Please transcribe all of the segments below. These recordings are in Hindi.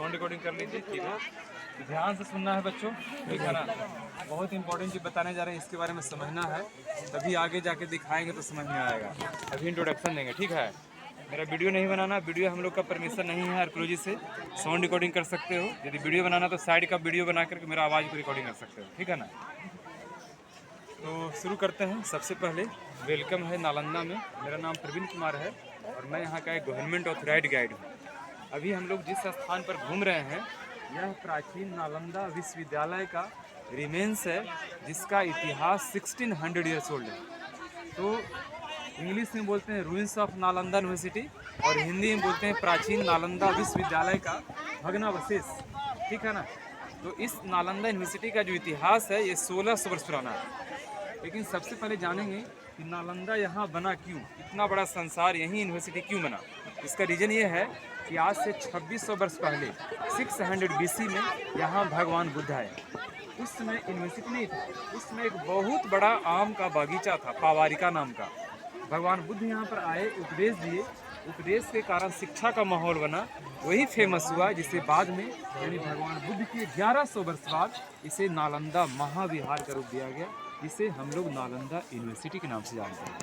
साउंड रिकॉर्डिंग कर लीजिए, ठीक है। तो ध्यान से सुनना है बच्चों, ठीक है ना। बहुत इंपॉर्टेंट चीज़ बताने जा रहे हैं, इसके बारे में समझना है, तभी आगे जाके दिखाएंगे तो समझ में आएगा। अभी इंट्रोडक्शन देंगे, ठीक है। मेरा वीडियो नहीं बनाना, वीडियो हम लोग का परमिशन नहीं है आर्कियोलॉजी से। साउंड रिकॉर्डिंग कर सकते हो, यदि वीडियो बनाना तो साइड का वीडियो बना करके मेरा आवाज़ को रिकॉर्डिंग कर सकते हो, ठीक है ना। तो शुरू करते हैं। सबसे पहले वेलकम है नालंदा में। मेरा नाम प्रवीण कुमार है और मैं यहाँ का एक गवर्नमेंट ऑथराइज्ड गाइड हूँ। अभी हम लोग जिस स्थान पर घूम रहे हैं यह प्राचीन नालंदा विश्वविद्यालय का रिमेंस है, जिसका इतिहास 1600 ईयर्स ओल्ड है। तो इंग्लिश में बोलते हैं रूइंस ऑफ नालंदा यूनिवर्सिटी और हिंदी में बोलते हैं प्राचीन नालंदा विश्वविद्यालय का भग्नावशेष, ठीक है ना। तो इस नालंदा यूनिवर्सिटी का जो इतिहास है ये 1600 वर्ष पुराना है। लेकिन सबसे पहले जानेंगे कि नालंदा यहाँ बना क्यों, इतना बड़ा संसार यहीं यूनिवर्सिटी क्यों बना। इसका रीज़न ये है कि आज से 2600 वर्ष पहले 600 BC में यहाँ भगवान बुद्ध आए। उस समय यूनिवर्सिटी नहीं था, उस समय एक बहुत बड़ा आम का बागीचा था, पावारिका नाम का। भगवान बुद्ध यहाँ पर आए, उपदेश दिए, उपदेश के कारण शिक्षा का माहौल बना, वही फेमस हुआ, जिसे बाद में यानी भगवान बुद्ध के 1100 वर्ष बाद इसे नालंदा महाविहार का रूप दिया गया, जिसे हम लोग नालंदा यूनिवर्सिटी के नाम से जानते हैं।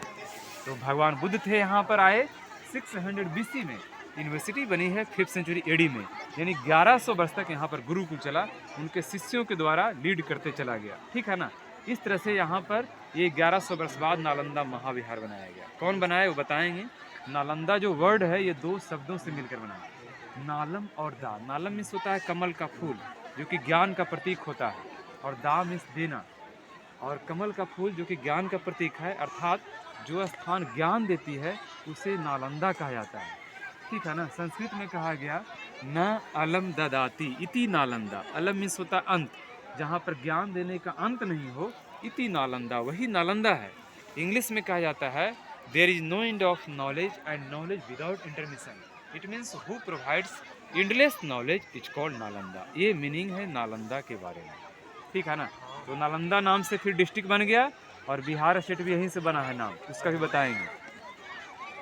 तो भगवान बुद्ध थे यहाँ पर आए 600 BC में, यूनिवर्सिटी बनी है 5th सेंचुरी AD में, यानी 1100 वर्ष तक यहाँ पर गुरुकुल चला, उनके शिष्यों के द्वारा लीड करते चला गया, ठीक है ना। इस तरह से यहाँ पर ये 1100 वर्ष बाद नालंदा महाविहार बनाया गया। कौन बनाया वो बताएंगे। नालंदा जो वर्ड है ये 2 शब्दों से मिलकर बना है, नालम और दा। नालम मीन्स होता है कमल का फूल, जो कि ज्ञान का प्रतीक होता है, और दा मीन्स देना, और कमल का फूल जो कि ज्ञान का प्रतीक है, अर्थात जो स्थान ज्ञान देती है उसे नालंदा कहा जाता है, ठीक है ना। संस्कृत में कहा गया न अलम ददाति इति नालंदा। अलम मीन्स होता अंत, जहाँ पर ज्ञान देने का अंत नहीं हो, इति नालंदा, वही नालंदा है। इंग्लिश में कहा जाता है there is no end of knowledge and knowledge without intermission. It means who provides endless knowledge is called Nalanda. ये मीनिंग है नालंदा के बारे में, ठीक है ना। तो नालंदा नाम से फिर डिस्ट्रिक्ट बन गया और बिहार स्टेट भी यहीं से बना है नाम, उसका भी बताएंगे।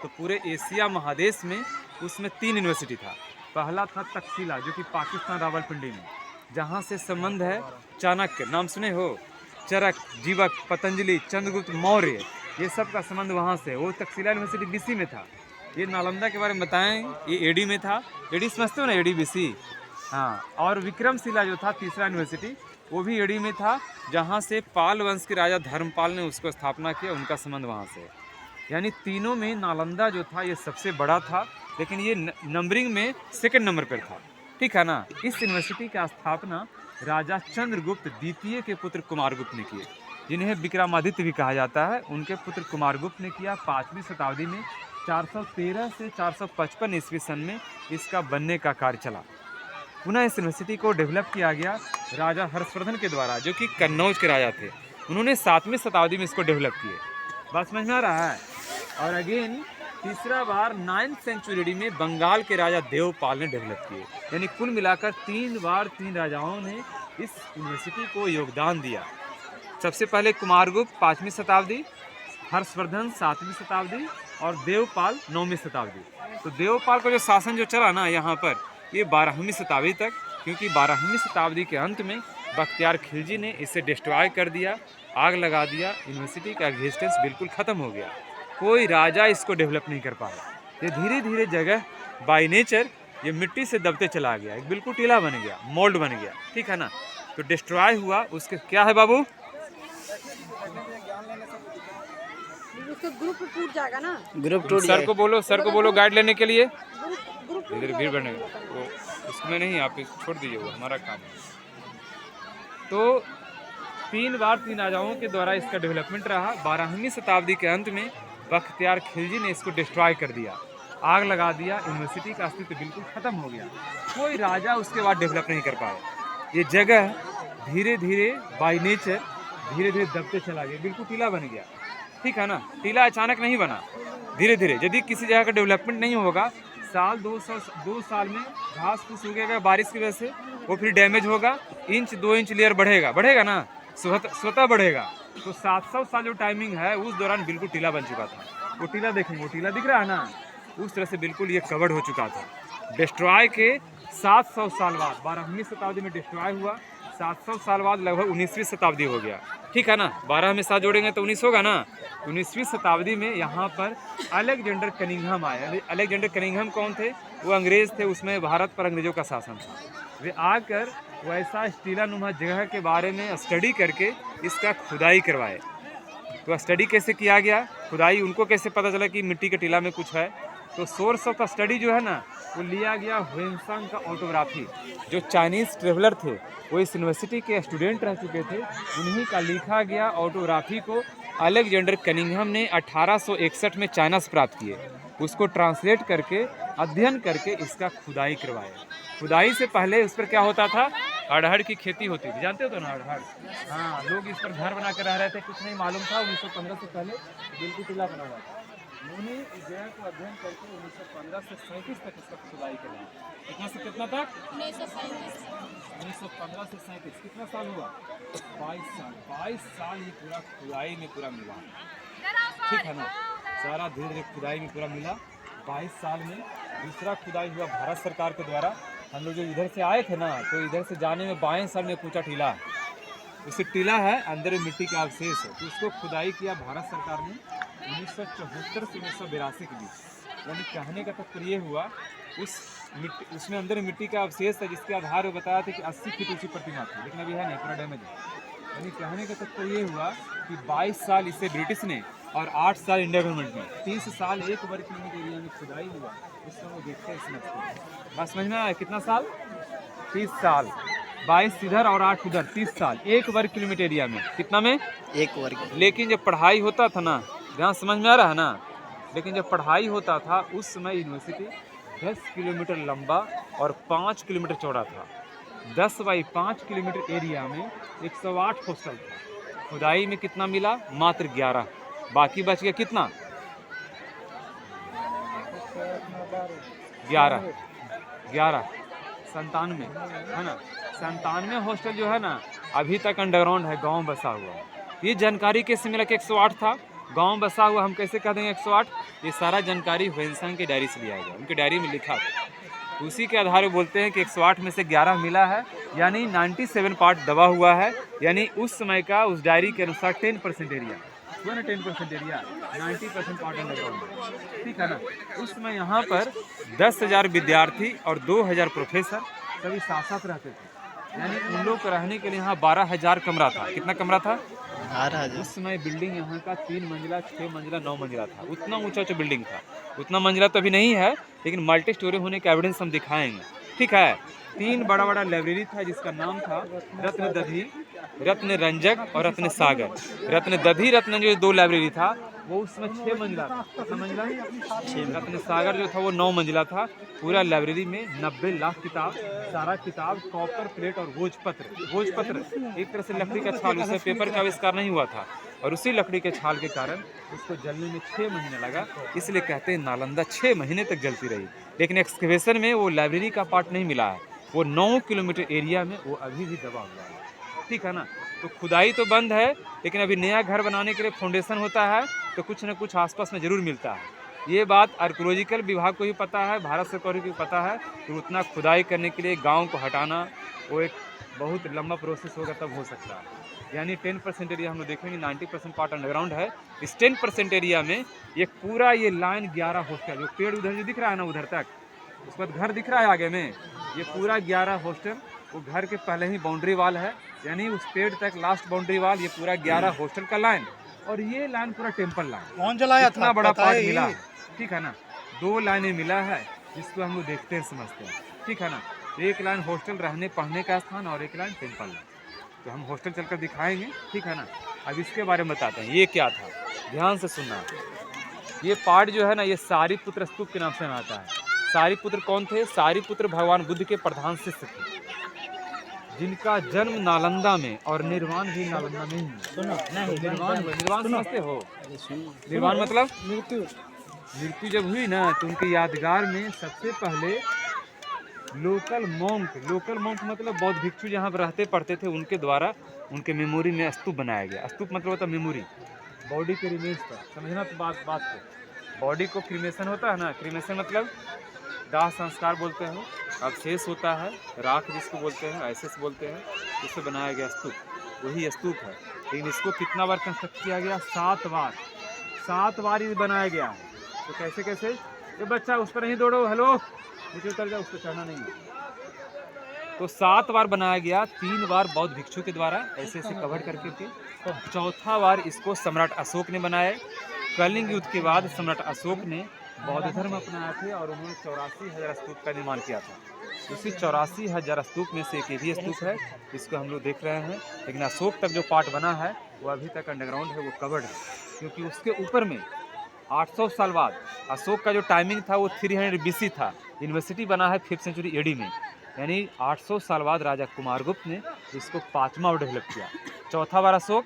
तो पूरे एशिया महादेश में उसमें 3 यूनिवर्सिटी था। पहला था तक्षशिला, जो कि पाकिस्तान रावलपिंडी में, जहाँ से संबंध है चाणक्य, नाम सुने हो, चरक, जीवक, पतंजलि, चंद्रगुप्त मौर्य, ये सब का संबंध वहाँ से। वो तक्षशिला यूनिवर्सिटी BC में था। ये नालंदा के बारे में बताएं, ये AD में था। AD समझते हो ना, AD BC, हाँ। और विक्रमशिला जो था तीसरा यूनिवर्सिटी, वो भी AD में था, जहाँ से पाल वंश के राजा धर्मपाल ने उसको स्थापना किया, उनका संबंध वहाँ से। यानी तीनों में नालंदा जो था ये सबसे बड़ा था, लेकिन ये नंबरिंग में 2nd नंबर पर था, ठीक है ना। इस यूनिवर्सिटी की स्थापना राजा चंद्रगुप्त द्वितीय के पुत्र कुमारगुप्त ने किए, जिन्हें विक्रमादित्य भी कहा जाता है। उनके पुत्र कुमारगुप्त ने किया 5वीं शताब्दी में। 413 से 455 ईस्वी सन में इसका बनने का कार्य चला। पुनः इस यूनिवर्सिटी को डेवलप किया गया राजा हर्षवर्धन के द्वारा, जो कि कन्नौज के राजा थे। उन्होंने 7वीं शताब्दी में इसको डेवलप किए। बात समझ में आ रहा है। और अगेन तीसरा बार 9th सेंचुरी AD में बंगाल के राजा देवपाल ने डेवलप किए। यानी कुल मिलाकर 3 बार 3 राजाओं ने इस यूनिवर्सिटी को योगदान दिया। सबसे पहले कुमारगुप्त 5वीं शताब्दी, हर्षवर्धन 7वीं शताब्दी और देवपाल 9वीं शताब्दी। तो देवपाल का जो शासन जो चला ना यहाँ पर, ये 12वीं शताब्दी तक, क्योंकि 12वीं शताब्दी के अंत में बख्तियार खिलजी ने इसे डिस्ट्रॉय कर दिया, आग लगा दिया, यूनिवर्सिटी का एग्जिस्टेंस बिल्कुल ख़त्म हो गया। कोई राजा इसको डेवलप नहीं कर पाया। ये धीरे धीरे जगह बाय नेचर ये मिट्टी से दबते चला गया, एक बिल्कुल टीला बन गया, मोल्ड बन गया, ठीक है ना। तो डिस्ट्रॉय हुआ, उसके क्या है बाबू, ग्रुप टूट जाएगा ना, ग्रुप टूट। सर को बोलो गाइड लेने के लिए। इधर भीड़ बढ़ने वो उसमें नहीं, आप छोड़ दीजिए, वो हमारा काम है। तो 3 बार 3 राजाओं के द्वारा इसका डेवलपमेंट रहा। 12वीं शताब्दी के अंत में बख्तियार खिलजी ने इसको डिस्ट्रॉय कर दिया, आग लगा दिया, यूनिवर्सिटी का अस्तित्व बिल्कुल ख़त्म हो गया। कोई राजा उसके बाद डेवलप नहीं कर पाया। ये जगह धीरे धीरे बाय नेचर धीरे धीरे दबते चला गया, बिल्कुल टीला बन गया, ठीक है ना। टीला अचानक नहीं बना, धीरे धीरे। यदि किसी जगह का डेवलपमेंट नहीं होगा, साल 2 साल में घास फूस उगेगा बारिश की वजह से, वो फिर डैमेज होगा, 1-2 इंच लेयर बढ़ेगा ना, स्वतः बढ़ेगा। तो 700 साल जो टाइमिंग है उस दौरान बिल्कुल टीला बन चुका था। वो टीला देखेंगे, वो टीला दिख रहा है ना, उस तरह से बिल्कुल ये कवर्ड हो चुका था। डिस्ट्रॉय के 700 साल बाद 12वीं शताब्दी में डिस्ट्रॉय हुआ, 700 साल बाद लगभग 19वीं शताब्दी हो गया, ठीक है ना। 12 में 7 जोड़ेंगे तो 19 होगा ना। 19वीं शताब्दी में यहाँ पर अलेक्जेंडर कनिंघम आए। अलेक्जेंडर कनिंघम कौन थे? वो अंग्रेज़ थे, उसमें भारत पर अंग्रेज़ों का शासन था। वे आकर वैसा टीलानुमा जगह के बारे में स्टडी करके इसका खुदाई करवाए। तो स्टडी कैसे किया गया, खुदाई उनको कैसे पता चला कि मिट्टी के टीला में कुछ है? तो सोर्स ऑफ स्टडी जो है ना वो लिया गया ह्वेनसांग का ऑटोग्राफी। जो चाइनीज़ ट्रेवलर थे वो इस यूनिवर्सिटी के स्टूडेंट रह चुके थे, उन्हीं का लिखा गया ऑटोग्राफी को अलेक्जेंडर कनिंघम ने 1861 में चाइना से प्राप्त किए। उसको ट्रांसलेट करके अध्ययन करके इसका खुदाई करवाया। खुदाई से पहले उस पर क्या होता था? अरहर की खेती होती थी, जानते हो तो ना अरहर। हाँ, लोग इस पर घर बना कर रह रहे थे, कुछ नहीं मालूम था। 1915 से पहले बिल्कुल टीला बना हुआ था। उन्होंने इस जगह को अध्ययन करके 1915 से 37 तक इसका खुदाई कराया। कितना से कितना तक? 1915 से 37। कितना साल हुआ? 22 साल। 22 साल ये पूरा खुदाई में पूरा मिला, ठीक है ना। सारा धीरे धीरे खुदाई में पूरा मिला। 22 साल में दूसरा खुदाई हुआ भारत सरकार के द्वारा। हम लोग जो इधर से आए थे ना, तो इधर से जाने में 22 साल में पूछा टीला है, उसे टीला है, अंदर में मिट्टी का अवशेष है। तो उसको खुदाई किया भारत सरकार ने 1974 से 1982 के बीच। यानी कहने का तात्पर्य ये हुआ, उसमें अंदर मिट्टी का अवशेष था जिसके आधार पर बताया था कि 80 फीट ऊंची प्रतिमा थी, लेकिन अभी है नहीं, पूरा डैमेज है। यानी कहने का तात्पर्य ये हुआ कि 22 साल इसे ब्रिटिश ने और 8 साल इंडिया गवर्नमेंट ने, 30 साल 1 वर्ग किलोमीटर एरिया में खुदाई हुआ। उसको वो देखते हैं समझते हैं। बस समझ में आया कितना साल? 30 साल। 22 इधर और 8 उधर, 30 साल 1 वर्ग किलोमीटर एरिया में। कितना में? 1 वर्ग। लेकिन जब पढ़ाई होता था ना, जहाँ समझ में आ रहा है ना, लेकिन जब पढ़ाई होता था उस समय यूनिवर्सिटी 10 किलोमीटर लंबा और 5 किलोमीटर चौड़ा था। 10 बाई 5 किलोमीटर एरिया में 108 हॉस्टल था। खुदाई में कितना मिला? मात्र 11। बाकी बच गया कितना? 11 97 है ना। 97 हॉस्टल जो है ना अभी तक अंडरग्राउंड है, गांव बसा हुआ है। ये जानकारी कैसे मिला कि 108 था, गांव बसा हुआ? हम कैसे कह देंगे 108? ये सारा जानकारी ह्वेनसांग की डायरी से लिया गया, उनकी डायरी में लिखा था। उसी के आधार पर बोलते हैं कि 108 में से 11 मिला है, यानी 97 पार्ट दबा हुआ है। यानी उस समय का उस डायरी के अनुसार 10% एरिया, 10% एरिया, 90% पार्ट अंडरग्राउंड, ठीक है ना। उस समय यहाँ पर 10,000 विद्यार्थी और 2,000 प्रोफेसर सभी साथ साथ रहते थे। यानी उन लोग को रहने के लिए यहाँ 12,000 कमरा था। कितना कमरा था? 12,000। उस समय बिल्डिंग यहाँ का 3 मंजिला, 6 मंजिला, 9 मंजिला था। उतना ऊंचा ऊंचा बिल्डिंग था। उतना मंजिला तो अभी नहीं है, लेकिन मल्टी स्टोरी होने के एविडेंस हम दिखाएंगे, ठीक है। 3 बड़ा बड़ा लाइब्रेरी था जिसका नाम था रत्न दधी, रत्न रंजक और रत्न सागर। रत्न दधी रत्न जो 2 लाइब्रेरी था वो उसमें 6 मंजिला था। कितना मंजिला? 6। रत्न सागर जो था वो 9 मंजिला था। पूरा लाइब्रेरी में 90 लाख किताब, सारा किताब कॉपर प्लेट और भोजपत्र एक तरह से लकड़ी का छाल, उसमें पेपर का आविष्कार नहीं हुआ था। और उसी लकड़ी के छाल के कारण उसको जलने में 6 महीने लगा, इसलिए कहते हैं नालंदा 6 महीने तक जलती रही। लेकिन एक्सकवेशन में वो लाइब्रेरी का पार्ट नहीं मिला है। वो 9 किलोमीटर एरिया में वो अभी भी दबा हुआ है, ठीक है ना। तो खुदाई तो बंद है, लेकिन अभी नया घर बनाने के लिए फाउंडेशन होता है तो कुछ न कुछ आसपास में ज़रूर मिलता है। ये बात आर्कोलॉजिकल विभाग को भी पता है, भारत सरकार को भी पता है। तो उतना खुदाई करने के लिए गांव को हटाना वो एक बहुत लंबा प्रोसेस होगा, तब हो सकता है। यानी 10% एरिया हम लोग देखेंगे, 90% पार्ट अंडरग्राउंड है। इस 10% एरिया में ये पूरा ये लाइन 11 हॉस्टल, जो पेड़ उधर जो दिख रहा है ना उधर तक, उसके बाद घर दिख रहा है आगे में, ये पूरा 11 हॉस्टल। वो घर के पहले ही बाउंड्री वाल है, यानी उस पेड़ तक लास्ट बाउंड्री वाल, ये पूरा 11 हॉस्टल का लाइन। और ये लाइन पूरा टेम्पल लाइन, कौन जलाया इतना बड़ा पार्ट मिला है, ठीक है ना। 2 लाइनें मिला है जिसको हम लोग देखते हैं समझते हैं, ठीक है ना। एक लाइन हॉस्टल रहने पढ़ने का स्थान और एक लाइन टेम्पल लाइन। तो हम हॉस्टल चलकर दिखाएंगे, ठीक है ना। अब इसके बारे में बताते हैं ये क्या था, ध्यान से सुनना। ये पार्ट जो है ना ये सारीपुत्र स्तूप के नाम से आता है। सारीपुत्र कौन थे? सारीपुत्र भगवान बुद्ध के प्रधान शिष्य थे, जिनका जन्म नालंदा में और निर्वाण भी नालंदा में ही। निर्वाण समझते हो? निर्वाण मतलब मृत्यु जब हुई ना तो उनके यादगार में सबसे पहले लोकल मॉन्क मतलब बौद्ध भिक्षु जहाँ पर रहते पढ़ते थे, उनके द्वारा उनके मेमोरी में स्तूप बनाया गया। स्तूप मतलब होता है मेमोरी, बॉडी के रिमेन्स पर, समझना तो बात को। बॉडी को क्रीमेशन होता है ना, क्रीमेशन मतलब दाह संस्कार बोलते हैं, अवशेष होता है, राख जिसको बोलते हैं, अवशेष बोलते हैं, इससे बनाया गया स्तूप, वही स्तूप है। लेकिन इसको कितना बार कंस्ट्रक्ट किया गया? 7 बार। 7 बार ये बनाया गया है। तो कैसे कैसे? ये बच्चा उस पर नहीं दौड़ो, हेलो नीचे उतर जाओ, उस पर चढ़ना नहीं है। तो 7 बार बनाया गया, 3 बार बौद्ध भिक्षु के द्वारा ऐसे ऐसे कवर करके थे। चौथा बार इसको सम्राट अशोक ने बनाया। कलिंग युद्ध के बाद सम्राट अशोक ने बौद्ध धर्म अपनाया थे और उन्होंने 84,000 स्तूप का निर्माण किया था। उसी 84,000 स्तूप में से एक ये भी स्तूप है, इसको हम लोग देख रहे हैं। लेकिन अशोक तक जो पार्ट बना है वो अभी तक अंडरग्राउंड है, वो कवर्ड है, क्योंकि उसके ऊपर में 800 साल बाद अशोक का जो टाइमिंग था वो 300 BC था। यूनिवर्सिटी बना है 5th सेंचुरी AD में, यानी 800 साल बाद राजा कुमारगुप्त ने इसको 5वां बार डेवलप किया। चौथा बार अशोक,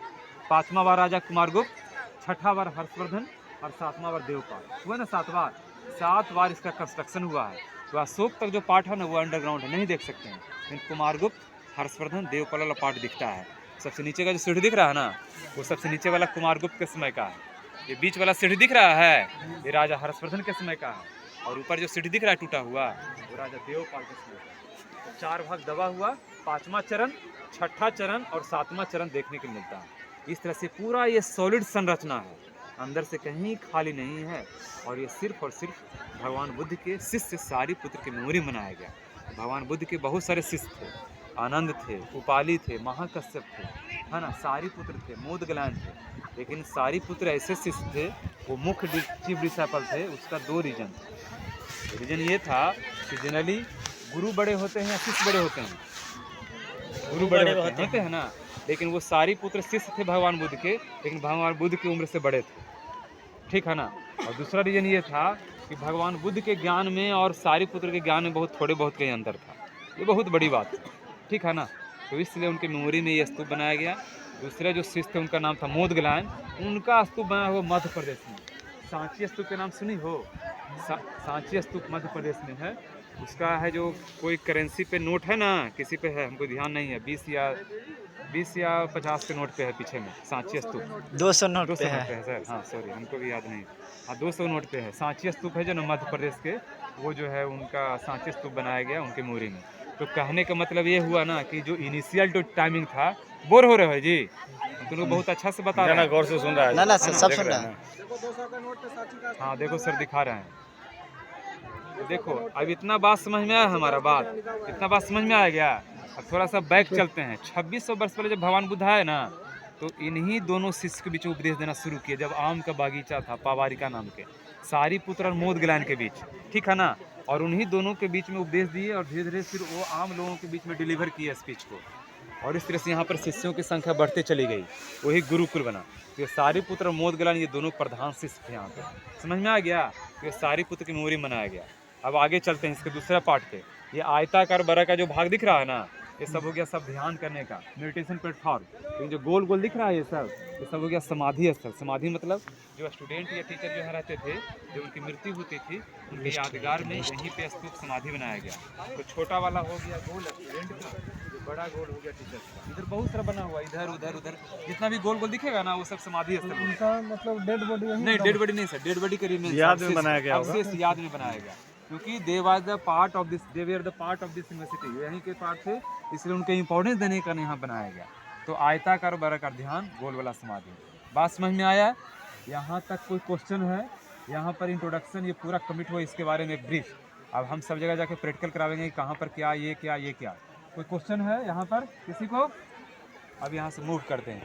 5वां बार राजा कुमारगुप्त, 6ठा बार हर्षवर्धन और 7वां बार देवपाल। हुआ ना 7 बार? 7 बार इसका कंस्ट्रक्शन हुआ है। तो अशोक तक जो पार्ट है ना वो अंडरग्राउंड है, नहीं देख सकते हैं। लेकिन कुमारगुप्त, हर्षवर्धन, देवपाल वाला पार्ट दिखता है। सबसे नीचे का जो सीढ़ी दिख रहा है ना, वो सबसे नीचे वाला कुमारगुप्त के समय का है। ये बीच वाला सीढ़ी दिख रहा है, ये राजा हर्षवर्धन के समय का है। और ऊपर जो सीढ़ी दिख रहा है टूटा हुआ, वो राजा देवपाल के समय का। तो 4 भाग दबा हुआ, 5वां चरण, 6ठा चरण और 7वां चरण देखने को मिलता है। इस तरह से पूरा ये सॉलिड संरचना है, अंदर से कहीं खाली नहीं है। और ये सिर्फ और सिर्फ भगवान बुद्ध के शिष्य सारिपुत्र की मेमोरी में बनाया गया। भगवान बुद्ध के बहुत सारे शिष्य थे, आनंद थे, उपाली थे, महाकश्यप थे, है ना, सारिपुत्र थे, मोदगलायन थे। लेकिन सारिपुत्र ऐसे शिष्य थे, वो मुख्य चीफ डिसाइपल थे। उसका 2 रीजन थे। रीजन ये था कि जनरली गुरु बड़े होते हैं या शिष्य बड़े होते हैं? गुरु बड़े होते हैं ना। लेकिन वो सारिपुत्र शिष्य थे भगवान बुद्ध के, लेकिन भगवान बुद्ध की उम्र से बड़े थे, ठीक है ना। और दूसरा रीजन ये था कि भगवान बुद्ध के ज्ञान में और सारिपुत्र के ज्ञान में बहुत थोड़े बहुत कहीं अंतर था। ये बहुत बड़ी बात है, ठीक है ना। तो इसलिए उनकी मेमोरी में ये स्तूप बनाया गया। दूसरे जो शिष्य थे उनका नाम था मोदगलायन, उनका स्तूप बनाया हुआ मध्य प्रदेश में। सांची स्तूप के नाम सुनी हो? सांची स्तूप मध्य प्रदेश में है। उसका है जो कोई करेंसी पे नोट है ना, किसी पे है, हमको ध्यान नहीं है, 20 या 50 के नोट पे है पीछे में सांची स्तूप। 200 नोट पे है सर, हाँ सॉरी, हमको भी याद नहीं। हाँ 200 नोट पे है सांची स्तूप है जो ना मध्य प्रदेश के, वो जो है उनका सांची स्तूप बनाया गया उनकी मेमोरी में। तो कहने का मतलब ये हुआ ना कि जो इनिशियल जो टाइमिंग था, बोर हो रहे हो जी, तुम लोग बहुत अच्छा से बता रहे हैं, गौर से सुन रहा है ना सब सुन रहा है। हाँ देखो सर दिखा रहे हैं। तो देखो अब इतना बात समझ में आया, हमारा बात इतना बात समझ में आ गया। अब थोड़ा सा बैक चलते हैं। 2600 वर्ष पहले जब भगवान बुद्ध आए ना, तो इन्हीं दोनों शिष्य के बीच उपदेश देना शुरू किया। जब आम का बागीचा था पावारिका नाम के, सारिपुत्र और मोदगलायन के बीच, ठीक है ना। और उन्हीं दोनों के बीच में उपदेश दिए और धीरे धीरे फिर वो आम लोगों के बीच में डिलीवर किया स्पीच को। और इस तरह से यहाँ पर शिष्यों की संख्या बढ़ते चली गई, वही गुरुकुल बना। तो ये सारिपुत्र और मोदगलायन ये दोनों प्रधान शिष्य थे यहाँ पे। समझ में आ गया? तो ये सारिपुत्र की मेमोरी मनाया गया। अब आगे चलते हैं इसके दूसरा पार्ट पे। ये आयताकार बरा का जो भाग दिख रहा है ना, ये सब हो गया सब ध्यान करने का, मेडिटेशन प्लेटफॉर्म। तो जो गोल गोल दिख रहा है ये सब हो गया समाधि स्थल। समाधि मतलब जो स्टूडेंट या टीचर जो यहाँ रहते थे, जब उनकी मृत्यु होती थी, उनके यादगार में यहीं पे स्तूप समाधि बनाया गया। तो छोटा वाला हो गया गोल स्टूडेंट का, जो बड़ा गोल हो गया टीचर का। इधर बहुत सारा बना हुआ, इधर उधर उधर जितना भी गोल गोल दिखेगा ना, वो सब समाधि स्थल। उनका मतलब डेड बॉडी नहीं, डेड बॉडी नहीं सर, डेड बॉडी के रिमेन याद में बनाया गया होगा। अवशेष याद में बनाया गया, क्योंकि they was the part of this, they were the part of this university, यहीं के पार्ट थे, इसलिए उनके इंपॉर्टेंस देने का यहाँ बनाया गया। तो आयताकार बराकार ध्यान, गोल वाला समाधि। बात समझ में आया? यहाँ तक कोई क्वेश्चन है? यहाँ पर इंट्रोडक्शन ये पूरा कमिट हुआ, इसके बारे में एक ब्रीफ। अब हम सब जगह जाके प्रैक्टिकल करावेंगे, कहाँ पर क्या, ये क्या, ये क्या। कोई क्वेश्चन है यहाँ पर किसी को? अब यहाँ से मूव करते हैं।